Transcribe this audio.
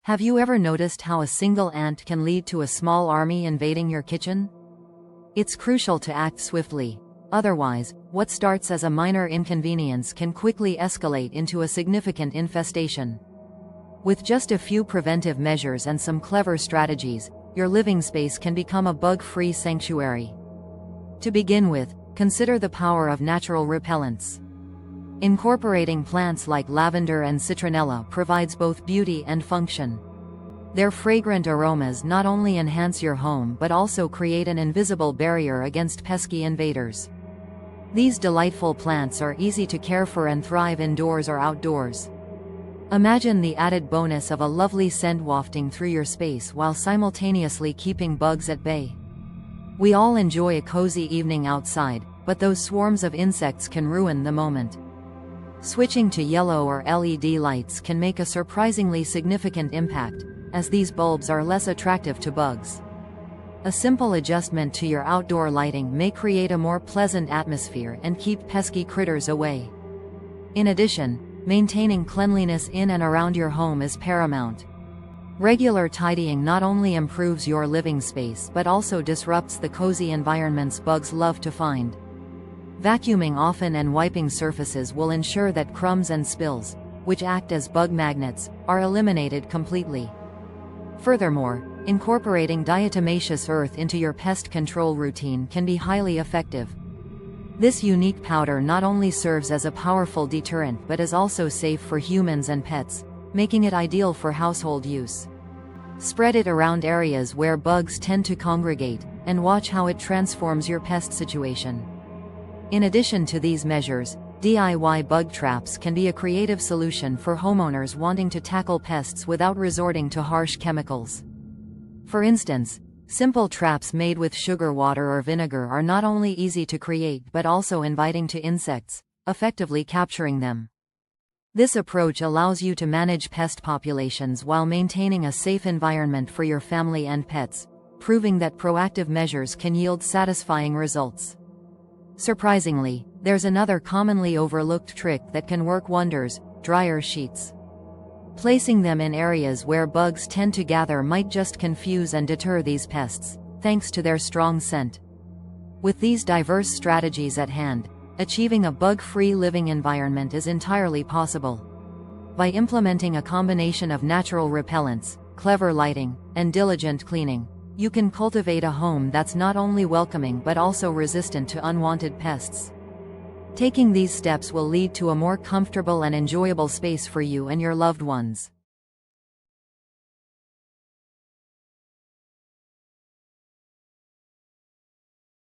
Have you ever noticed how a single ant can lead to a small army invading your kitchen? It's crucial to act swiftly. Otherwise, what starts as a minor inconvenience can quickly escalate into a significant infestation. With just a few preventive measures and some clever strategies, your living space can become a bug-free sanctuary. To begin with, consider the power of natural repellents. Incorporating plants like lavender and citronella provides both beauty and function. Their fragrant aromas not only enhance your home but also create an invisible barrier against pesky invaders. These delightful plants are easy to care for and thrive indoors or outdoors. Imagine the added bonus of a lovely scent wafting through your space while simultaneously keeping bugs at bay. We all enjoy a cozy evening outside, but those swarms of insects can ruin the moment. Switching to yellow or LED lights can make a surprisingly significant impact, as these bulbs are less attractive to bugs. A simple adjustment to your outdoor lighting may create a more pleasant atmosphere and keep pesky critters away. In addition, maintaining cleanliness in and around your home is paramount. Regular tidying not only improves your living space but also disrupts the cozy environments bugs love to find. Vacuuming often and wiping surfaces will ensure that crumbs and spills, which act as bug magnets, are eliminated completely. Furthermore, incorporating diatomaceous earth into your pest control routine can be highly effective. This unique powder not only serves as a powerful deterrent but is also safe for humans and pets, making it ideal for household use. Spread it around areas where bugs tend to congregate, and watch how it transforms your pest situation. In addition to these measures, DIY bug traps can be a creative solution for homeowners wanting to tackle pests without resorting to harsh chemicals. For instance, simple traps made with sugar water or vinegar are not only easy to create but also inviting to insects, effectively capturing them. This approach allows you to manage pest populations while maintaining a safe environment for your family and pets, proving that proactive measures can yield satisfying results. Surprisingly, there's another commonly overlooked trick that can work wonders: dryer sheets. Placing them in areas where bugs tend to gather might just confuse and deter these pests, thanks to their strong scent. With these diverse strategies at hand, achieving a bug-free living environment is entirely possible. By implementing a combination of natural repellents, clever lighting, and diligent cleaning, you can cultivate a home that's not only welcoming but also resistant to unwanted pests. Taking these steps will lead to a more comfortable and enjoyable space for you and your loved ones.